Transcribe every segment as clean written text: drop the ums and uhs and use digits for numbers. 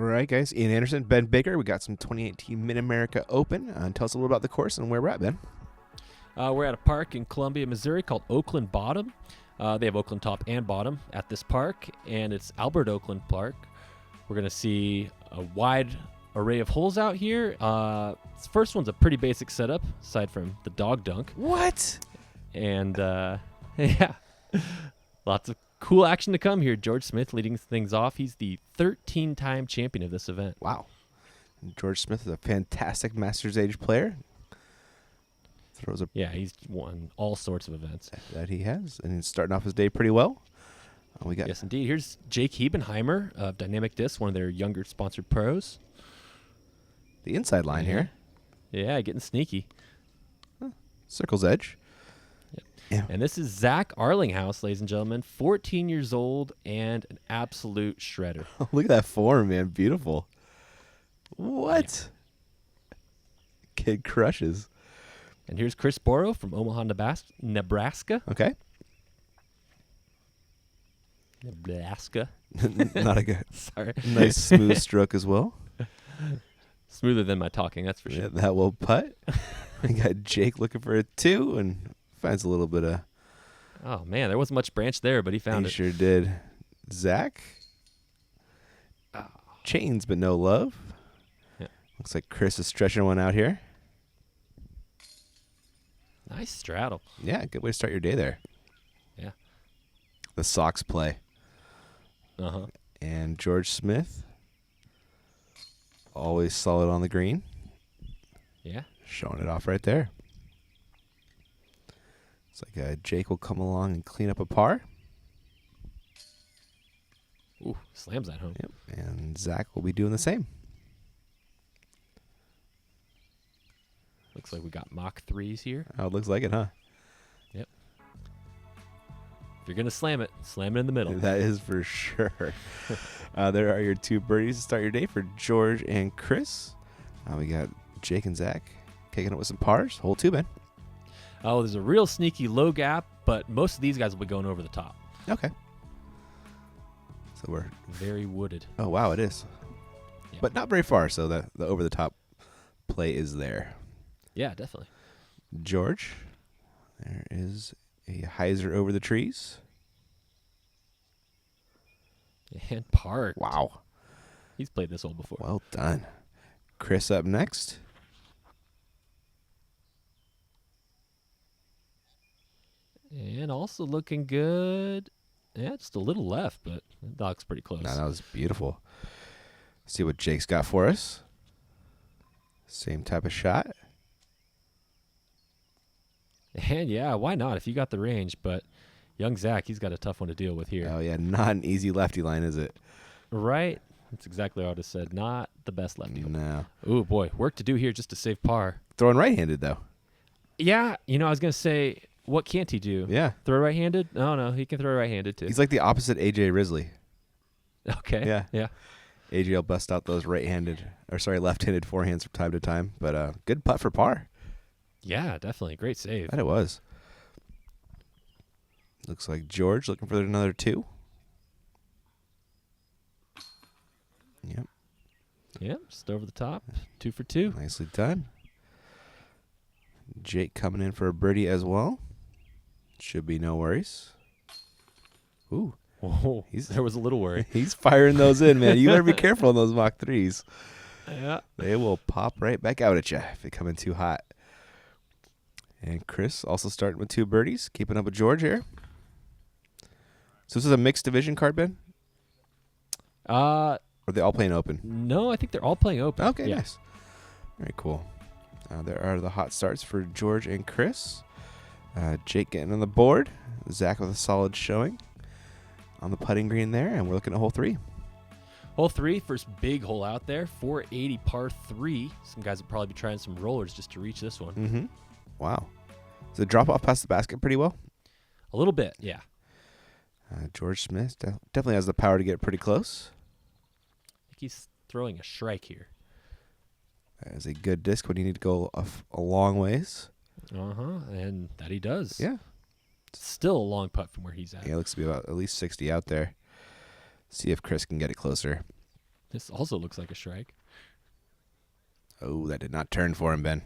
All right, guys. Ian Anderson, Ben Baker. We got some 2018 Mid-America Open. Tell us a little about the course and where we're at, Ben. We're at a park in Columbia, Missouri called Oakland Bottom. They have Oakland Top and Bottom at this park, and it's Albert Oakland Park. We're going to see a wide array of holes out here. This first one's a pretty basic setup, aside from the dog dunk. What? And, yeah, lots of cool action to come here. George Smith leading things off. He's the 13-time champion of this event. Wow. George Smith is a fantastic Masters age player. Yeah, he's won all sorts of events. That he has, and he's starting off his day pretty well. Yes, indeed. Here's Jake Hebenheimber of Dynamic Disc, one of their younger sponsored pros. The inside line here. Yeah, getting sneaky. Circle's edge. Yep. Yeah. And this is Zach Arlinghaus, ladies and gentlemen, 14 years old and an absolute shredder. Look at that form, man. Beautiful. What? Yeah. Kid crushes. And here's Chris Boro from Omaha, Nebraska. Okay. Nebraska. Not a good. Sorry. Nice smooth stroke as well. Smoother than my talking, that's for sure. Yeah, that will putt. We got Jake looking for a 2 and finds a little bit of. Oh, man. There wasn't much branch there, but he found it. He sure did. Zach. Chains, but no love. Yeah. Looks like Chris is stretching one out here. Nice straddle. Yeah, good way to start your day there. Yeah. The Sox play. Uh-huh. And George Smith, always solid on the green. Yeah. Showing it off right there. It's like Jake will come along and clean up a par. Ooh, slams that home. Yep. And Zach will be doing the same. Looks like we got Mach 3s here. Oh, it looks like it, huh? Yep. If you're going to slam it in the middle. That is for sure. There are your 2 birdies to start your day for George and Chris. We got Jake and Zach kicking it with some pars. Hole 2, Ben. Oh, there's a real sneaky low gap, but most of these guys will be going over the top. Okay. So we're very wooded. Oh, wow, it is. Yeah. But not very far, so the over-the-top play is there. Yeah, definitely. George, there is a hyzer over the trees. And parked. Wow. He's played this hole before. Well done. Chris up next. And also looking good. Yeah, just a little left, but that looks pretty close. No, that was beautiful. See what Jake's got for us. Same type of shot. And yeah, why not if you got the range? But young Zach, he's got a tough one to deal with here. Oh, yeah, not an easy lefty line, is it? Right. That's exactly what I would have said. Not the best lefty. No. Oh, boy. Work to do here just to save par. Throwing right-handed, though. Yeah. I was going to say, what can't he do? Yeah. Throw right-handed? No, he can throw right-handed, too. He's like the opposite A.J. Risley. Okay. Yeah. A.J. will bust out those left-handed forehands from time to time. But good putt for par. Yeah, definitely. Great save. That it was. Looks like George looking for another 2. Yep. Yep, just over the top. 2 for 2. Nicely done. Jake coming in for a birdie as well. Should be no worries. Ooh. Oh, there was a little worry. He's firing those in, man. You better be careful on those Mach 3s. Yeah. They will pop right back out at you if they come in too hot. And Chris also starting with 2 birdies, keeping up with George here. So this is a mixed division card, Ben? Or are they all playing open? No, I think they're all playing open. Okay, yeah. Nice. Very cool. There are the hot starts for George and Chris. Jake getting on the board. Zach with a solid showing on the putting green there, and we're looking at hole 3. Hole 3, first big hole out there, 480 par 3. Some guys will probably be trying some rollers just to reach this one. Mm-hmm. Wow. Does it drop off past the basket pretty well? A little bit, yeah. George Smith definitely has the power to get pretty close. I think he's throwing a shrike here. That is a good disc when you need to go a long ways. And that he does. Yeah. Still a long putt from where he's at. Yeah, it looks to be about at least 60 out there. See if Chris can get it closer. This also looks like a strike. Oh, that did not turn for him, Ben.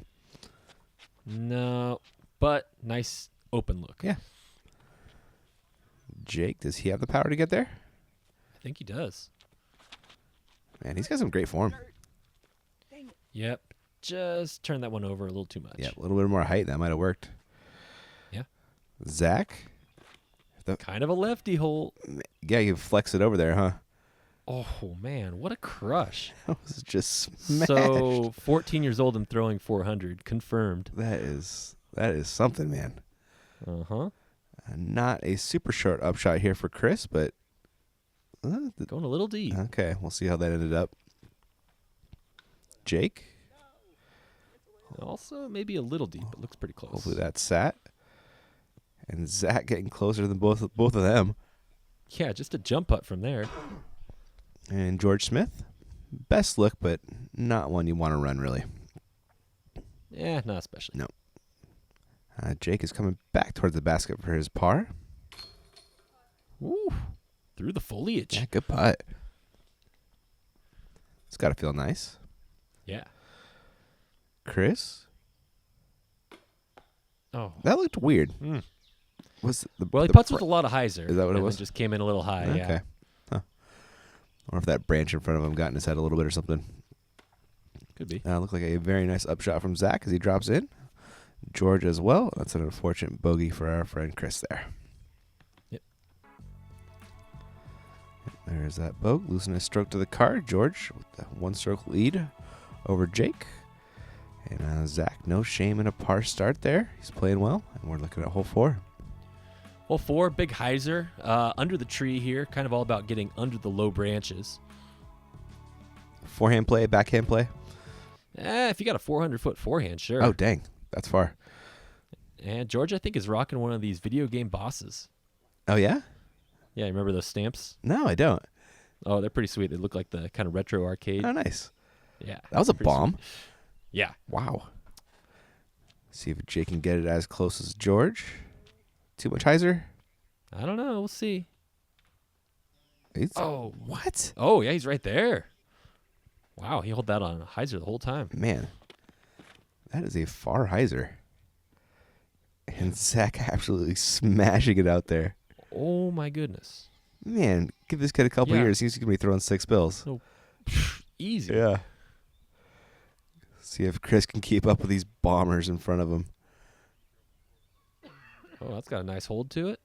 No, but nice open look. Yeah. Jake, does he have the power to get there? I think he does. Man, he's got some great form. Yep. Just turn that one over a little too much. Yeah, a little bit more height. That might have worked. Yeah. Zach? Kind of a lefty hole. Yeah, you flex it over there, huh? Oh, man. What a crush. That was just smashed. So, 14 years old and throwing 400. Confirmed. That is something, man. Uh-huh. Not a super short upshot here for Chris, but... Going a little deep. Okay, we'll see how that ended up. Jake? Also, maybe a little deep. It looks pretty close. Hopefully that sat. And Zach getting closer than both of them. Yeah, just a jump putt from there. And George Smith? Best look, but not one you want to run, really. Yeah, not especially. No. Jake is coming back towards the basket for his par. Ooh, through the foliage. Yeah, good putt. It's got to feel nice. Yeah. Chris? Oh. That looked weird. Mm. Was the Well, he putts with a lot of hyzer. Is that what it and was? Just came in a little high, Okay. yeah. Huh. Or if that branch in front of him got in his head a little bit or something. Could be. Looked like a very nice upshot from Zach as he drops in. George as well. That's an unfortunate bogey for our friend Chris there. Yep. There's that bogue. Losing a stroke to the card. George with the one-stroke lead over Jake. And Zach, no shame in a par start there. He's playing well. And we're looking at hole 4. Hole 4, big hyzer. Under the tree here. Kind of all about getting under the low branches. Forehand play, backhand play. If you got a 400-foot forehand, sure. Oh, dang. That's far. And George, I think, is rocking one of these video game bosses. Oh, yeah? Yeah, you remember those stamps? No, I don't. Oh, they're pretty sweet. They look like the kind of retro arcade. Oh, nice. Yeah. That was a pretty bomb. sweet. Yeah. Wow. See if Jake can get it as close as George. Too much hyzer? I don't know. We'll see. Oh, what? Oh, yeah, he's right there. Wow, he held that on a hyzer the whole time. Man, that is a far hyzer. And Zach absolutely smashing it out there. Oh, my goodness. Man, give this kid a couple years. He's going to be throwing 6 bills. So, easy. Yeah. See if Chris can keep up with these bombers in front of him. Oh, that's got a nice hold to it.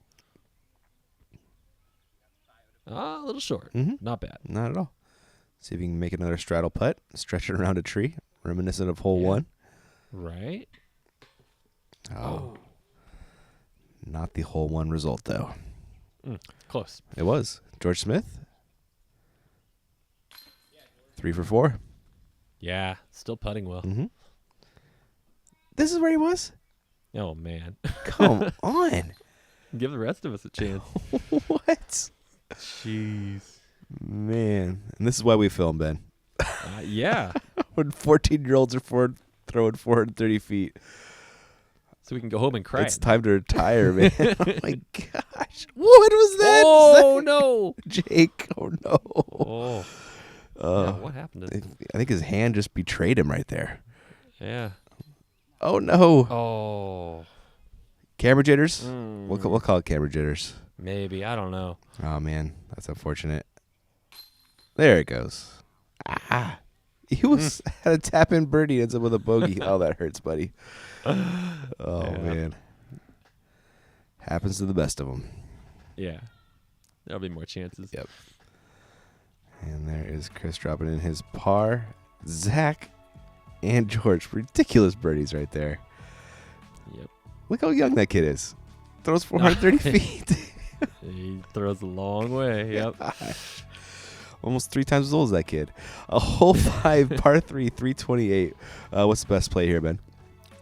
A little short. Mm-hmm. Not bad. Not at all. See if you can make another straddle putt. Stretch it around a tree. Reminiscent of hole Yeah. 1. Right? Oh. Not the hole 1 result, though. Close. It was. George Smith. 3 for 4. Yeah, still putting well. Mm-hmm. This is where he was? Oh, man. Come on. Give the rest of us a chance. What? Jeez. Man. And this is why we film, Ben. Yeah. When 14-year-olds are throwing 430 feet. So we can go home and cry. It's time to retire, man. Oh, my gosh. What was that? Oh, Zach? no. Jake. Oh, no. Oh. Yeah, what happened to I think his hand just betrayed him right there. Yeah. Oh, no. Oh. Camera jitters? We'll call it camera jitters. Maybe. I don't know. Oh, man. That's unfortunate. There it goes. Ah. He was had a tap-in birdie, ends up with a bogey. Oh, that hurts, buddy. Oh, Yeah. man. Happens to the best of them. Yeah. There'll be more chances. Yep. And there is Chris dropping in his par. Zach and George. Ridiculous birdies right there. Yep. Look how young that kid is. Throws 430 feet. He throws a long way. Yep. Gosh. Almost 3 times as old as that kid. A hole 5, par 3, 328. What's the best play here, Ben?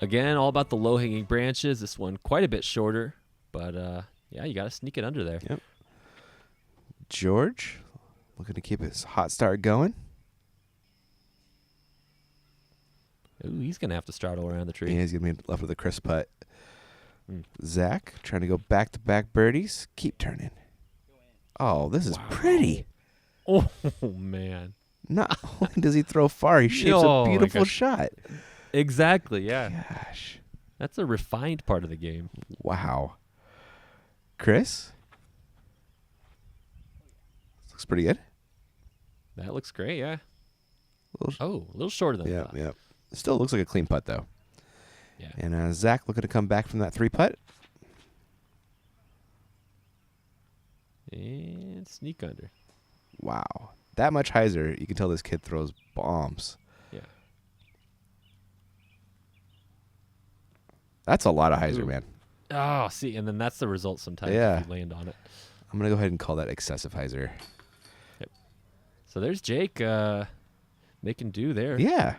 Again, all about the low-hanging branches. This one quite a bit shorter. But, yeah, you got to sneak it under there. Yep. George looking to keep his hot start going. Ooh, he's going to have to straddle around the tree. Yeah, he's going to be left with a crisp putt. Zach trying to go back-to-back birdies. Keep turning. Oh, this is pretty. Oh, man. Not only does he throw far, he shapes Oh a my beautiful gosh. shot. Exactly, yeah. Gosh. That's a refined part of the game. Wow. Chris? Looks pretty good. That looks great, yeah. Little A little shorter than I Yeah, thought. yeah. Still looks like a clean putt, though. Yeah. And Zach looking to come back from that 3-putt. And sneak under. Wow. That much hyzer, you can tell this kid throws bombs. Yeah. That's a lot of hyzer, Ooh. man. Oh, see, and then that's the result sometimes Yeah. if you land on it. I'm going to go ahead and call that excessive hyzer. So there's Jake making do there. Yeah.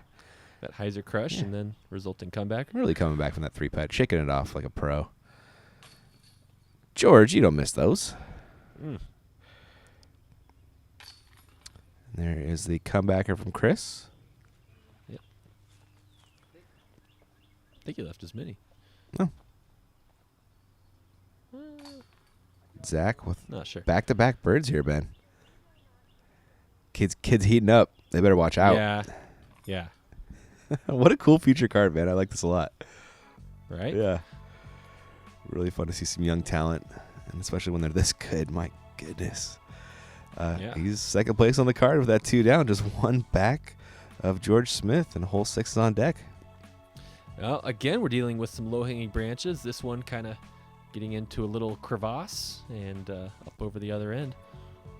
That hyzer crush Yeah. and then resulting comeback. Really coming back from that 3-putt, shaking it off like a pro. George, you don't miss those. Mm. And there is the comebacker from Chris. I think he left his mini. No. Zach with Not sure. back-to-back birds here, Ben. Kids heating up. They better watch out. Yeah. Yeah. What a cool feature card, man. I like this a lot. Right? Yeah. Really fun to see some young talent, and especially when they're this good. My goodness. Yeah. He's second place on the card with that 2 down, just 1 back of George Smith, and hole 6 is on deck. Well, again, we're dealing with some low-hanging branches. This one kind of getting into a little crevasse and up over the other end.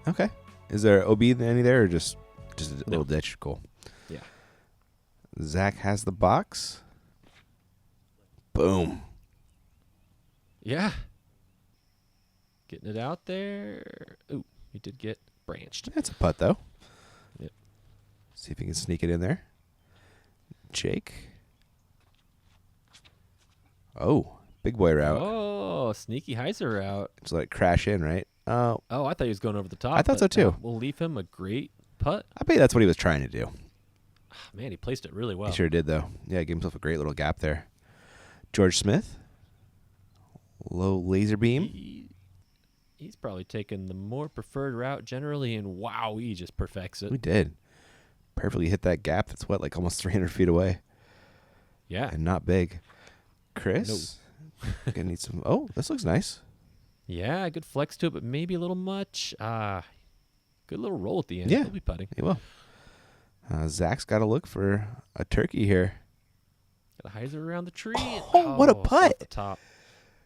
Okay. Is there OB in any there, or just a No. little ditch? Cool. Yeah. Zach has the box. Boom. Yeah. Getting it out there. Ooh, he did get branched. That's a putt, though. Yep. See if he can sneak it in there. Jake. Oh, big boy route. Oh, sneaky hyzer route. Just let it crash in, right? Oh, Oh, I thought he was going over the top. I thought so, but, too. We'll leave him a great putt. I bet that's what he was trying to do. Man, he placed it really well. He sure did, though. Yeah, gave himself a great little gap there. George Smith. Low laser beam. He's probably taken the more preferred route generally, and wow, he just perfects it. We did. Perfectly hit that gap that's, what, like almost 300 feet away. Yeah. And not big. Chris. Gonna need some. Oh, this looks nice. Yeah, good flex to it, but maybe a little much. Good little roll at the end. Yeah. He'll be putting. He will. Zach's got to look for a turkey here. Got a hyzer around the tree. Oh, what a so putt. off the top.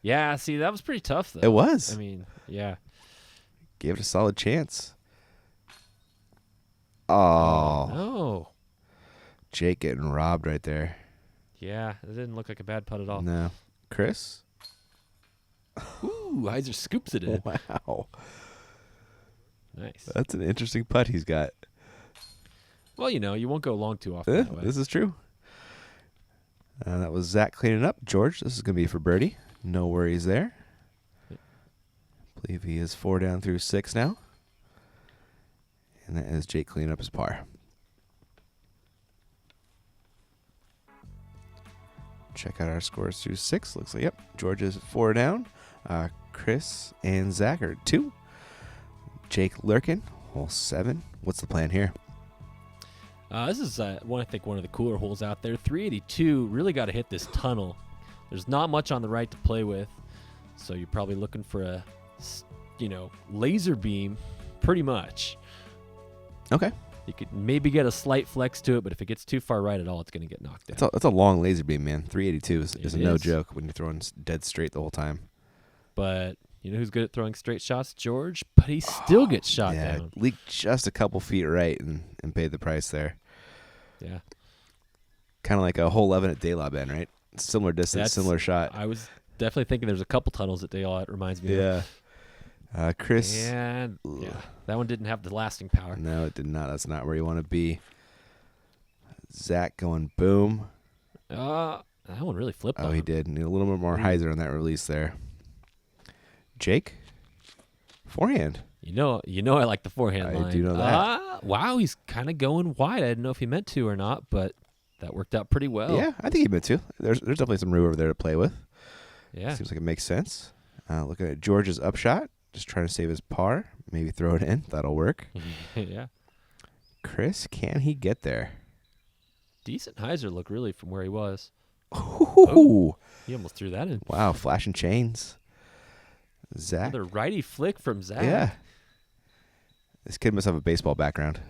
Yeah, see, that was pretty tough, though. It was. I mean, yeah. Gave it a solid chance. Oh. No. Jake getting robbed right there. Yeah, it didn't look like a bad putt at all. No. Chris? Ooh, hyzer scoops it in. Wow. Nice. That's an interesting putt he's got. Well, you won't go long too often that way. This is true. That was Zach cleaning up. George, this is going to be for birdie. No worries there. Yep. Believe he is 4 down through 6 now. And that is Jake cleaning up his par. Check out our scores through 6. Looks like, yep, George is 4 down. Chris and Zach are 2. Jake lurking, hole 7. What's the plan here? This is one of the cooler holes out there. 382. Really got to hit this tunnel. There's not much on the right to play with, so you're probably looking for a, laser beam, pretty much. Okay. You could maybe get a slight flex to it, but if it gets too far right at all, it's going to get knocked down. That's a long laser beam, man. 382 is It no is. joke when you're throwing dead straight the whole time. But you know who's good at throwing straight shots? George. But he still gets shot Yeah, down. leaked just a couple feet right and paid the price there. Yeah. Kind of like a hole 11 at De La Ben, right? Similar distance, similar shot. I was definitely thinking there's a couple tunnels at Dale. It reminds me of. Yeah. Chris. And yeah, that one didn't have the lasting power. No, it did not. That's not where you want to be. Zach going boom. That one really flipped Oh, on he him. did. Need a little bit more hyzer on that release there. Jake. Forehand. You know, I like the forehand I line. do know that. Wow, he's kind of going wide. I didn't know if he meant to or not, but that worked out pretty well. Yeah, I think he meant to. There's definitely some room over there to play with. Yeah. Seems like it makes sense. Looking at George's upshot. Just trying to save his par. Maybe throw it in. That'll work. Yeah. Chris, can he get there? Decent hyzer look, really, from where he was. Ooh. He almost threw that in. Wow, flashing chains. Zach. Another righty flick from Zach. Yeah. This kid must have a baseball background.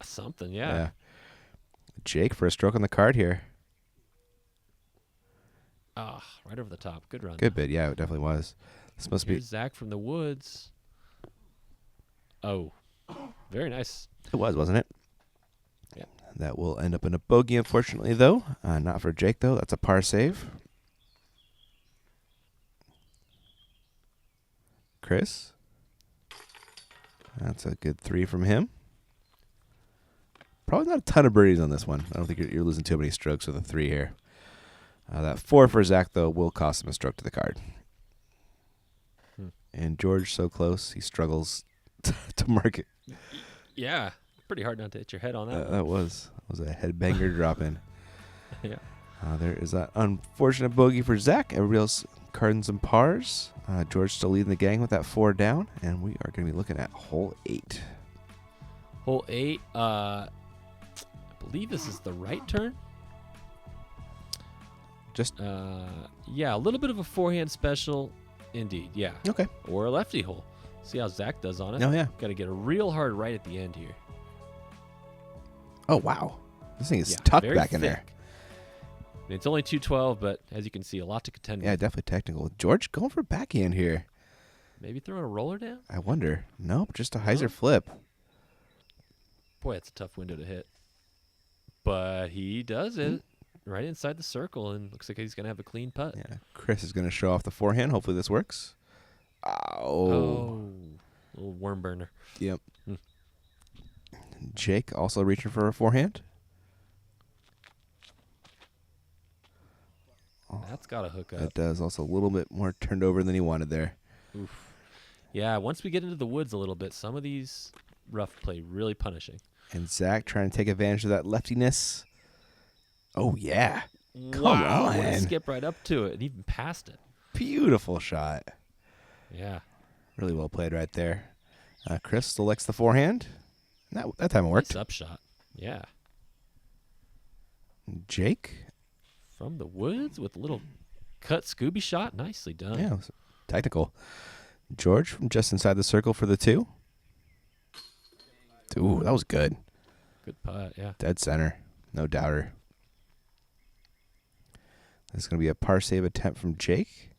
Something, yeah. Jake for a stroke on the card here. Ah, right over the top. Good run. Good bid. Yeah, it definitely was. This must Here's Zach from the woods. Oh, very nice. It was, wasn't it? Yeah. That will end up in a bogey, unfortunately, though. Not for Jake, though. That's a par save. Chris. That's a good 3 from him. Probably not a ton of birdies on this one. I don't think you're losing too many strokes with a 3 here. That 4 for Zach, though, will cost him a stroke to the card. And George, so close, he struggles to mark it. Yeah, pretty hard not to hit your head on that. That was a headbanger drop in. Yeah. There is that unfortunate bogey for Zach. Everybody else carding some pars. George still leading the gang with that 4 down, and we are going to be looking at hole 8. Hole 8. I believe this is the right turn. Yeah, a little bit of a forehand special, indeed. Yeah. Okay. Or a lefty hole. See how Zach does on it. Oh, yeah. Got to get a real hard right at the end here. Oh, wow. This thing is tucked back in there. And it's only 212, but as you can see, a lot to contend Yeah, with. definitely technical. George going for backhand here. Maybe throwing a roller down? I wonder. Nope, just a hyzer flip. Boy, that's a tough window to hit. But he does it right inside the circle, and looks like he's going to have a clean putt. Yeah, Chris is going to show off the forehand. Hopefully this works. Oh. Little worm burner. Yep. Jake also reaching for a forehand. That's got to hook up. That does. Also a little bit more turned over than he wanted there. Oof. Yeah, once we get into the woods a little bit, some of these rough play really punishing. And Zach trying to take advantage of that leftiness. Oh, yeah. Come Wow, on. what a skip right up to it and even past it. Beautiful shot. Yeah. Really well played right there. Chris selects the forehand. That time it worked. Nice upshot. Yeah. Jake. From the woods with a little cut Scooby shot. Nicely done. Yeah, it was technical. George from just inside the circle for the 2. Ooh, that was good. Good putt, yeah. Dead center. No doubter. This is going to be a par save attempt from Jake.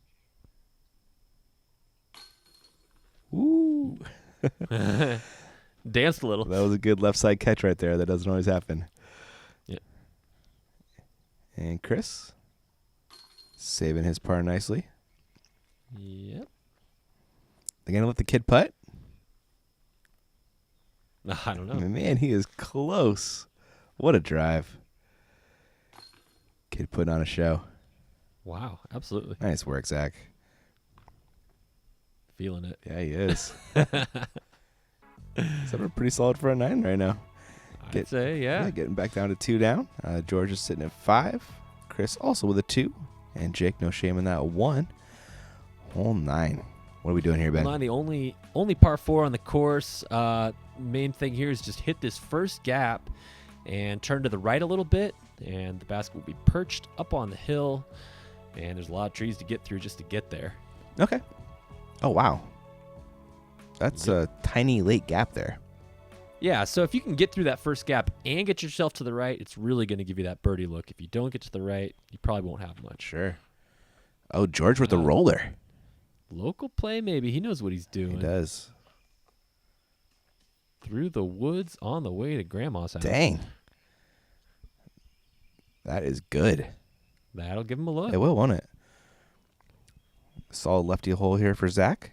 Ooh. Danced a little. That was a good left side catch right there. That doesn't always happen. Yeah. And Chris saving his par nicely. Yep. They're going to let the kid putt? I don't know. Man, he is close. What a drive. Kid putting on a show. Wow, absolutely. Nice work, Zach. Feeling it. Yeah, he is. So we're pretty solid for a 9 right now. I'd say, yeah. Getting back down to 2 down. George is sitting at 5. Chris also with a 2. And Jake, no shame in that, 1. Hole 9. What are we doing here, Ben? The only par 4 on the course. Main thing here is just hit this first gap and turn to the right a little bit, and the basket will be perched up on the hill, and there's a lot of trees to get through just to get there. Okay. Oh, wow. That's a tiny late gap there. Yeah, so if you can get through that first gap and get yourself to the right, it's really going to give you that birdie look. If you don't get to the right, you probably won't have much. Sure. Oh, George with the roller. Local play, maybe. He knows what he's doing. He does. Through the woods on the way to Grandma's house. Dang. That is good. That'll give him a look. It will, won't it? Solid lefty hole here for Zach.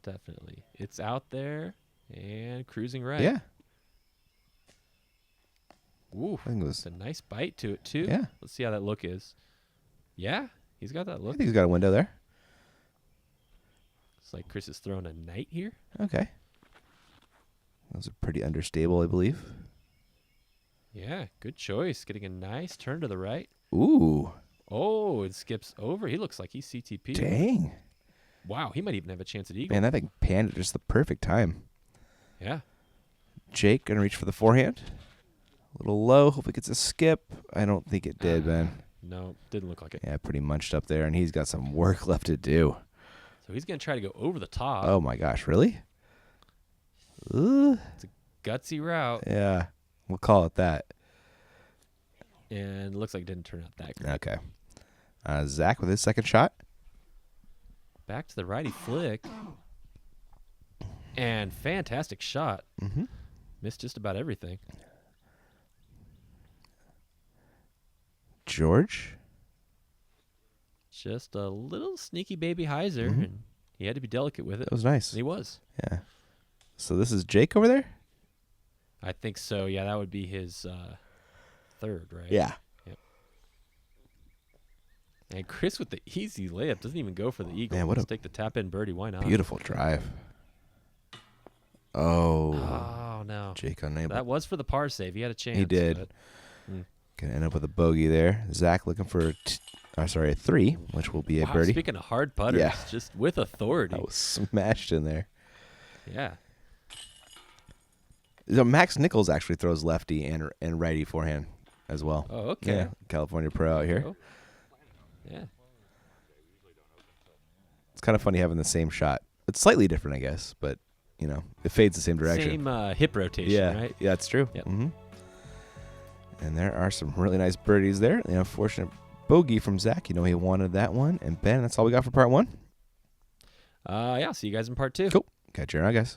Definitely. It's out there and cruising right. Yeah. Ooh, I think it was. it's a nice bite to it, too. Yeah. Let's see how that look is. Yeah, he's got that I look. think he's got a window there. It's like Chris is throwing a knight here. Okay. Those are pretty understable, I believe. Yeah, good choice. Getting a nice turn to the right. Ooh. Oh, it skips over. He looks like he's CTP. Dang. Wow, he might even have a chance at eagle. Man, that thing panned at just the perfect time. Yeah. Jake gonna reach for the forehand. A little low. Hope it gets a skip. I don't think it did, man. No, didn't look like it. Yeah, pretty munched up there, and he's got some work left to do. So he's going to try to go over the top. Oh, my gosh. Really? Ooh. It's a gutsy route. Yeah. We'll call it that. And it looks like it didn't turn out that great. Okay. Zach with his second shot. Back to the righty flick. And fantastic shot. Mm-hmm. Missed just about everything. George. Just a little sneaky baby hyzer, Mhm. and he had to be delicate with it. That was nice. And he was. Yeah. So this is Jake over there? I think so. Yeah, that would be his third, right? Yeah. Yep. And Chris with the easy layup doesn't even go for the eagle. Man, what Let's take the tap in birdie. Why not? Beautiful drive. Oh. Oh no. Jake unable. That was for the par save. He had a chance. He did. but- Gonna end up with a bogey there. Zach looking for a 3, which will be a Wow, birdie. speaking of hard putters, Yeah. just with authority. That was smashed in there. Yeah. So Max Nichols actually throws lefty and righty forehand as well. Oh, okay. Yeah, California pro out here. Oh. Yeah. It's kind of funny having the same shot. It's slightly different, I guess, but it fades the same direction. Same hip rotation, yeah, right? yeah, that's true. Yep. Mm-hmm. And there are some really nice birdies there. The unfortunate bogey from Zach. He wanted that one. And Ben, that's all we got for part 1. Yeah, see you guys in part 2. Cool. Catch you around, guys.